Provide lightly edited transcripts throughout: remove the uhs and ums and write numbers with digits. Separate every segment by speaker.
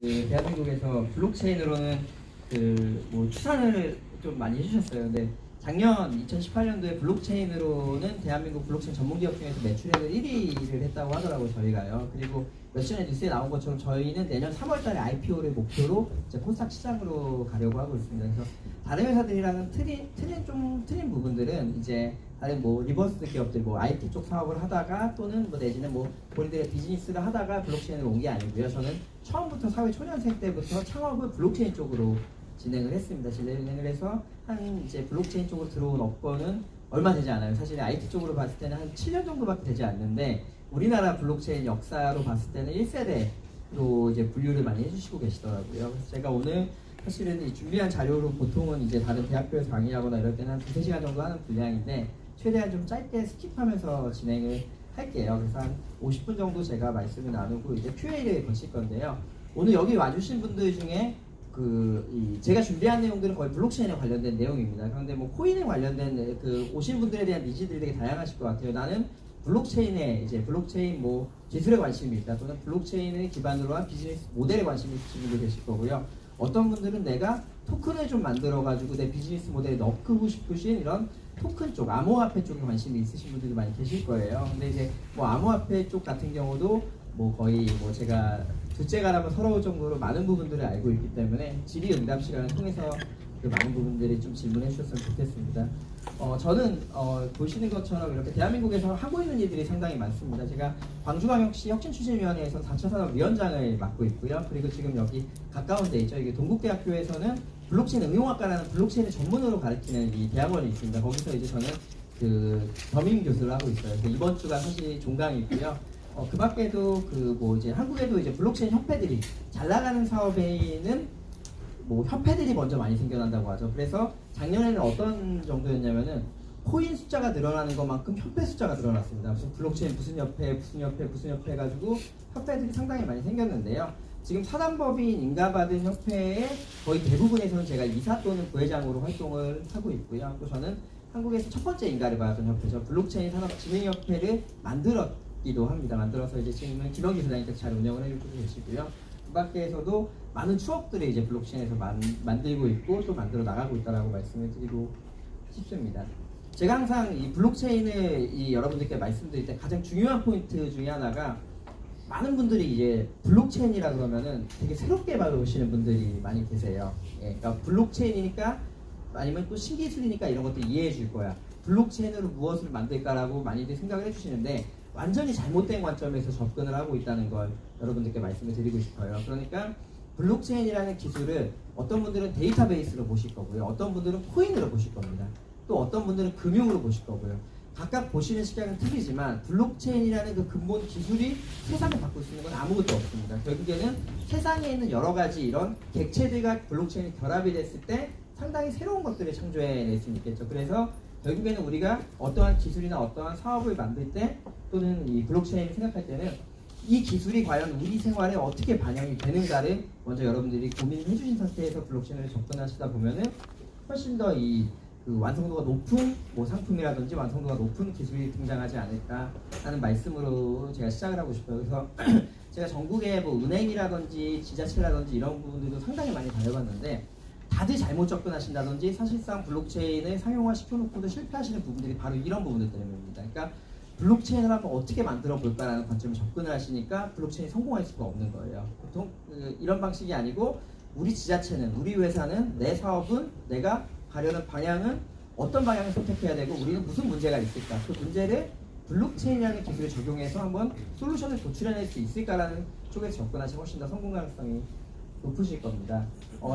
Speaker 1: 대한민국에서 블록체인으로는 추산을 좀 많이 해주셨어요. 근데 작년 2018년도에 블록체인으로는 대한민국 블록체인 전문 기업 중에서 매출액을 1위를 했다고 하더라고요, 저희가요. 그리고 며칠 전에 뉴스에 나온 것처럼 저희는 내년 3월달에 IPO를 목표로 이제 코스닥 시장으로 가려고 하고 있습니다. 그래서 다른 회사들이랑은 틀린 부분들은 이제 다른 리버스 기업들 IT 쪽 사업을 하다가 또는 내지는 본인들의 비즈니스를 하다가 블록체인으로 온 게 아니고요. 저는 처음부터 사회 초년생 때부터 창업을 블록체인 쪽으로 진행을 했습니다. 진행을 해서 이제 블록체인 쪽으로 들어온 업권은 얼마 되지 않아요. 사실 IT 쪽으로 봤을 때는 한 7년 정도밖에 되지 않는데 우리나라 블록체인 역사로 봤을 때는 1세대로 이제 분류를 많이 해주시고 계시더라고요. 그래서 제가 오늘 사실은 이 준비한 자료로 보통은 이제 다른 대학교에서 강의하거나 이럴 때는 한 2~3시간 정도 하는 분량인데 최대한 좀 짧게 스킵하면서 진행을 할게요. 그래서 한 50분 정도 제가 말씀을 나누고 이제 Q&A를 거칠 건데요. 오늘 여기 와주신 분들 중에 제가 준비한 내용들은 거의 블록체인에 관련된 내용입니다. 그런데 코인에 관련된 오신 분들에 대한 니즈들이 되게 다양하실 것 같아요. 나는 블록체인에 블록체인 기술에 관심이 있다, 또는 블록체인을 기반으로 한 비즈니스 모델에 관심이 있으신 분들 계실 거고요. 어떤 분들은 내가 토큰을 좀 만들어가지고 내 비즈니스 모델에 넣고 싶으신 이런 토큰 쪽, 암호화폐 쪽에 관심이 있으신 분들도 많이 계실 거예요. 근데 이제 암호화폐 쪽 같은 경우도 거의 제가 둘째가라면 서러울 정도로 많은 부분들을 알고 있기 때문에 질의응답 시간을 통해서 많은 부분들이 좀 질문해 주셨으면 좋겠습니다. 저는 보시는 것처럼 이렇게 대한민국에서 하고 있는 일들이 상당히 많습니다. 제가 광주광역시 혁신추진위원회에서 4차 산업위원장을 맡고 있고요. 그리고 지금 여기 가까운 데 있죠. 이게 동국대학교에서는 블록체인 응용학과라는 블록체인을 전문으로 가르치는 이 대학원이 있습니다. 거기서 이제 저는 겸임 교수를 하고 있어요. 이번 주가 사실 종강이고요. 그 밖에도 이제 한국에도 이제 블록체인 협회들이 잘 나가는 사업에는 협회들이 먼저 많이 생겨난다고 하죠. 그래서 작년에는 어떤 정도였냐면은 코인 숫자가 늘어나는 것만큼 협회 숫자가 늘어났습니다. 무슨 블록체인 무슨 협회 해가지고 협회들이 상당히 많이 생겼는데요. 지금 사단법인 인가받은 협회의 거의 대부분에서는 제가 이사 또는 부회장으로 활동을 하고 있고요. 또 저는 한국에서 첫 번째 인가를 받았던 협회죠. 블록체인 산업진흥협회를 만들었기도 합니다. 만들어서 이제 지금은 김영기 소장님께서 잘 운영을 해주고 계시고요. 그 밖에서도 많은 추억들을 이제 블록체인에서 만들고 있고 또 만들어 나가고 있다라고 말씀을 드리고 싶습니다. 제가 항상 이 블록체인을 여러분들께 말씀드릴 때 가장 중요한 포인트 중에 하나가, 많은 분들이 이제 블록체인이라 그러면은 되게 새롭게 받아오시는 분들이 많이 계세요. 그러니까 블록체인이니까 아니면 또 신기술이니까 이런 것도 이해해 줄 거야, 블록체인으로 무엇을 만들까라고 많이들 생각을 해주시는데 완전히 잘못된 관점에서 접근을 하고 있다는 걸 여러분들께 말씀을 드리고 싶어요. 그러니까 블록체인이라는 기술을 어떤 분들은 데이터베이스로 보실 거고요, 어떤 분들은 코인으로 보실 겁니다. 또 어떤 분들은 금융으로 보실 거고요. 각각 보시는 시각은 틀리지만 블록체인이라는 그 근본 기술이 세상을 바꿀 수 있는 건 아무것도 없습니다. 결국에는 세상에 있는 여러 가지 이런 객체들과 블록체인이 결합이 됐을 때 상당히 새로운 것들을 창조해낼 수 있겠죠. 그래서 결국에는 우리가 어떠한 기술이나 어떠한 사업을 만들 때 또는 이 블록체인을 생각할 때는 이 기술이 과연 우리 생활에 어떻게 반영이 되는가를 먼저 여러분들이 고민을 해주신 상태에서 블록체인을 접근하시다 보면은 훨씬 더 완성도가 높은 상품이라든지 완성도가 높은 기술이 등장하지 않을까 하는 말씀으로 제가 시작을 하고 싶어요. 그래서 제가 전국에 은행이라든지 지자체라든지 이런 부분들도 상당히 많이 다녀봤는데 다들 잘못 접근하신다든지 사실상 블록체인을 상용화 시켜놓고도 실패하시는 부분들이 바로 이런 부분들 때문입니다. 그러니까 블록체인을 한번 어떻게 만들어 볼까라는 관점을 접근을 하시니까 블록체인이 성공할 수가 없는 거예요. 보통 이런 방식이 아니고 우리 지자체는, 우리 회사는, 내 사업은, 내가 가려는 방향은 어떤 방향을 선택해야 되고 우리는 무슨 문제가 있을까, 그 문제를 블록체인이라는 기술을 적용해서 한번 솔루션을 도출해낼 수 있을까라는 쪽에서 접근하시면 훨씬 더 성공 가능성이 높으실 겁니다.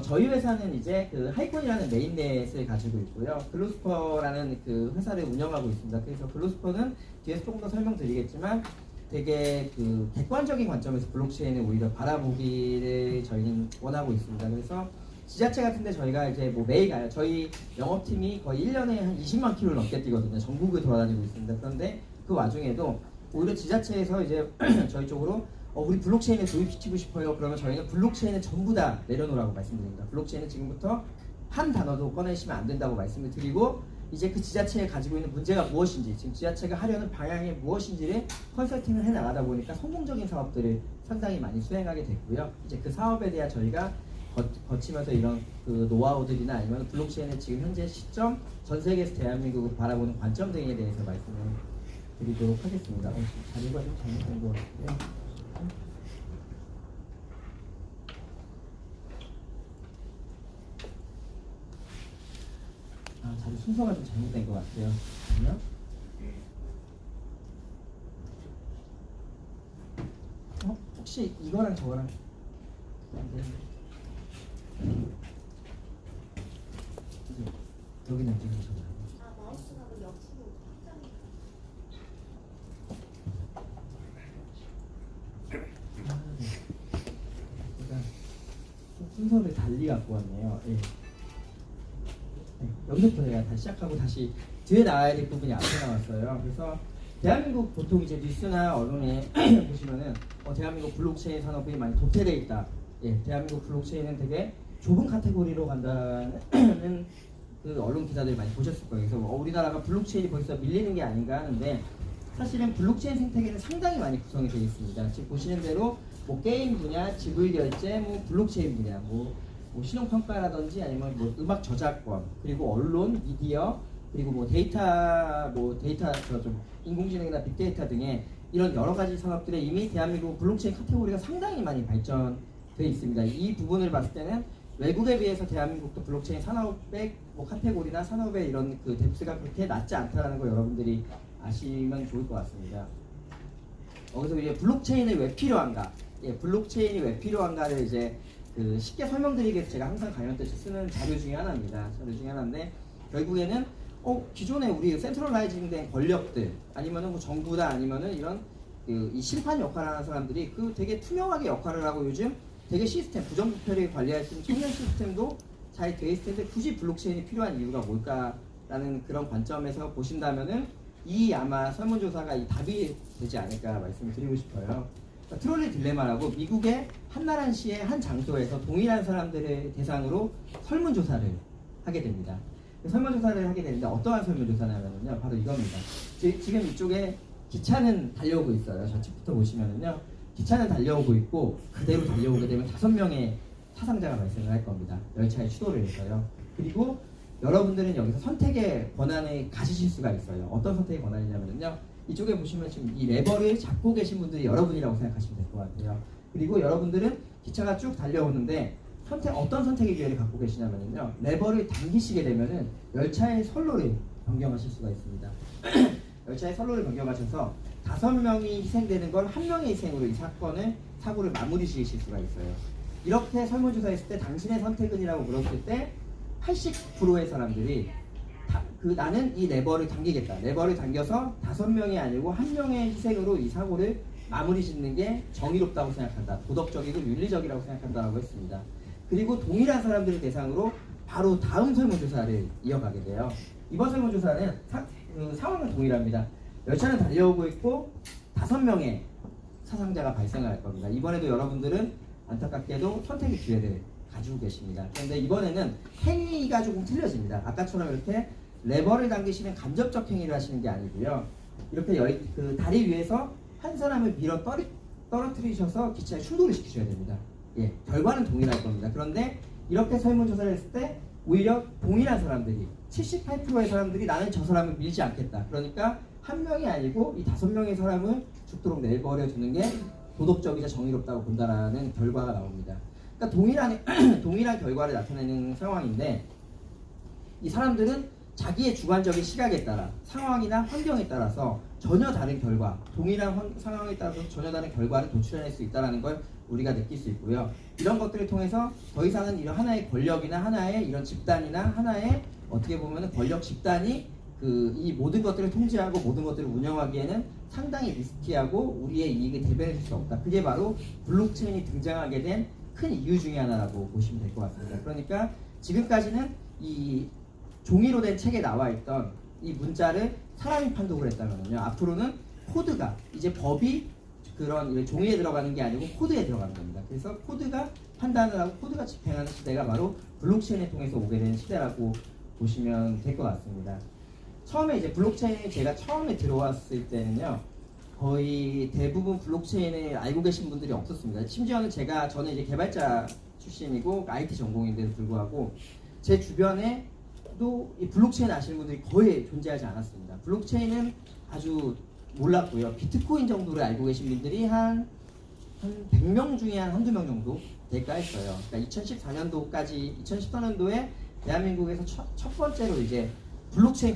Speaker 1: 저희 회사는 이제 하이콘이라는 메인넷을 가지고 있고요. 글로스퍼라는 회사를 운영하고 있습니다. 그래서 글로스퍼는 뒤에서 조금 더 설명드리겠지만 되게 객관적인 관점에서 블록체인을 오히려 바라보기를 저희는 원하고 있습니다. 그래서 지자체 같은데 저희가 이제 매일 가요. 저희 영업팀이 거의 1년에 한 20만 킬로를 넘게 뛰거든요. 전국을 돌아다니고 있습니다. 그런데 그 와중에도 오히려 지자체에서 이제 저희 쪽으로 우리 블록체인에 도입시키고 싶어요. 그러면 저희는 블록체인을 전부 다 내려놓으라고 말씀드립니다. 블록체인은 지금부터 한 단어도 꺼내시면 안 된다고 말씀을 드리고, 이제 그 지자체가 가지고 있는 문제가 무엇인지, 지금 지자체가 하려는 방향이 무엇인지를 컨설팅을 해 나가다 보니까 성공적인 사업들을 상당히 많이 수행하게 됐고요. 이제 그 사업에 대한 저희가 거치면서 이런 그 노하우들이나 아니면 블록체인의 지금 현재 시점, 전 세계에서 대한민국을 바라보는 관점 등에 대해서 말씀을 드리도록 하겠습니다. 지금 자료가 좀 잘못된 것 같고요. 자료 순서가 좀 잘못된 것 같아요. 잠깐만요. 혹시 이거랑 저거랑 안 되는데? 여기는 지금 저거.
Speaker 2: 마우스가 그 옆으로 확장이.
Speaker 1: 네. 제가 순서를 달리 갖고 왔네요. 예. 네, 여기서부터 제가 다시 시작하고 다시 뒤에 나와야 될 부분이 앞에 나왔어요. 그래서 대한민국 보통 이제 뉴스나 언론에 보시면은 대한민국 블록체인 산업이 많이 도태되어 있다. 예, 대한민국 블록체인은 되게 좁은 카테고리로 간다는 그 언론 기사들 많이 보셨을 거예요. 그래서 우리나라가 블록체인이 벌써 밀리는 게 아닌가 하는데 사실은 블록체인 생태계는 상당히 많이 구성이 되어 있습니다. 지금 보시는 대로 뭐 게임 분야, 지불 결제, 뭐 블록체인 분야, 뭐 신용평가라든지 아니면 뭐 음악 저작권, 그리고 언론, 미디어, 그리고 뭐 데이터 좀 인공지능이나 빅데이터 등의 이런 여러 가지 산업들에 이미 대한민국 블록체인 카테고리가 상당히 많이 발전되어 있습니다. 이 부분을 봤을 때는 외국에 비해서 대한민국도 블록체인 산업의 뭐 카테고리나 산업의 이런 그 뎁스가 그렇게 낮지 않다는 걸 여러분들이 아시면 좋을 것 같습니다. 그래서 이제 블록체인이 왜 필요한가? 예, 블록체인이 왜 필요한가를 이제 그 쉽게 설명드리기 위해서 제가 항상 강연 때 쓰는 자료 중에 하나입니다. 자료 중에 하나인데 결국에는 기존에 우리 센트럴라이징된 권력들 아니면은 뭐 정부다 아니면은 이런 이 심판 역할을 하는 사람들이 그 되게 투명하게 역할을 하고 요즘 되게 시스템 부정부패를 관리할 수 있는 청년 시스템도 잘 돼 있을 텐데 굳이 블록체인이 필요한 이유가 뭘까라는 그런 관점에서 보신다면은 이 아마 설문조사가 이 답이 되지 않을까 말씀을 드리고 싶어요. 그러니까 트롤리 딜레마라고 미국의 한 나라시의 한 장소에서 동일한 사람들을 대상으로 설문조사를 하게 됩니다. 설문조사를 하게 되는데 어떠한 설문조사냐면요 바로 이겁니다. 지금 이쪽에 기차는 달려오고 있어요. 좌측부터 보시면은요 기차는 달려오고 있고 그대로 달려오게 되면 5명의 사상자가 발생을 할 겁니다. 열차의 추돌을 해서요. 그리고 여러분들은 여기서 선택의 권한을 가지실 수가 있어요. 어떤 선택의 권한이냐면요 이쪽에 보시면 지금 이 레버를 잡고 계신 분들이 여러분이라고 생각하시면 될 것 같아요. 그리고 여러분들은 기차가 쭉 달려오는데 어떤 선택의 기회를 갖고 계시냐면요 레버를 당기시게 되면은 열차의 선로를 변경하실 수가 있습니다. 열차의 선로를 변경하셔서 5명이 희생되는 걸 1명의 희생으로 이 사고를 마무리 지으실 수가 있어요. 이렇게 설문조사했을 때 당신의 선택은이라고 물었을 때 80%의 사람들이 나는 이 레버를 당기겠다. 레버를 당겨서 5명이 아니고 1명의 희생으로 이 사고를 마무리 짓는 게 정의롭다고 생각한다. 도덕적이고 윤리적이라고 생각한다라고 했습니다. 그리고 동일한 사람들을 대상으로 바로 다음 설문조사를 이어가게 돼요. 이번 설문조사는 상황은 동일합니다. 열차는 달려오고 있고 5명의 사상자가 발생할 겁니다. 이번에도 여러분들은 안타깝게도 선택의 기회를 가지고 계십니다. 그런데 이번에는 행위가 조금 틀려집니다. 아까처럼 이렇게 레버를 당기시는 간접적 행위를 하시는 게 아니고요. 이렇게 그 다리 위에서 한 사람을 밀어 떨어뜨리셔서 기차에 충돌을 시키셔야 됩니다. 예, 결과는 동일할 겁니다. 그런데 이렇게 설문조사를 했을 때 오히려 동일한 사람들이 78%의 사람들이 나는 저 사람을 밀지 않겠다. 그러니까 1명이 아니고 이 5명의 사람을 죽도록 내버려 두는 게 도덕적이자 정의롭다고 본다라는 결과가 나옵니다. 그러니까 동일한 결과를 나타내는 상황인데 이 사람들은 자기의 주관적인 시각에 따라 상황이나 환경에 따라서 전혀 다른 결과, 동일한 상황에 따라서 전혀 다른 결과를 도출해낼 수 있다는 걸 우리가 느낄 수 있고요. 이런 것들을 통해서 더 이상은 이런 하나의 권력이나 하나의 이런 집단이나 하나의 어떻게 보면 권력 집단이 이 모든 것들을 통제하고 모든 것들을 운영하기에는 상당히 리스키하고 우리의 이익을 대변해 줄 수 없다. 그게 바로 블록체인이 등장하게 된 큰 이유 중에 하나라고 보시면 될 것 같습니다. 그러니까 지금까지는 이 종이로 된 책에 나와 있던 이 문자를 사람이 판독을 했다면요. 앞으로는 코드가 이제 법이 그런 종이에 들어가는 게 아니고 코드에 들어가는 겁니다. 그래서 코드가 판단을 하고 코드가 집행하는 시대가 바로 블록체인을 통해서 오게 된 시대라고 보시면 될 것 같습니다. 처음에 이제 블록체인이 제가 처음에 들어왔을 때는요. 거의 대부분 블록체인을 알고 계신 분들이 없었습니다. 심지어는 저는 이제 개발자 출신이고 IT 전공인데도 불구하고 제 주변에도 이 블록체인 아시는 분들이 거의 존재하지 않았습니다. 블록체인은 아주 몰랐고요. 비트코인 정도를 알고 계신 분들이 한 100명 중에 한 한두 명 정도 될까 했어요. 그러니까 2014년도에 대한민국에서 첫 번째로 이제 블록체인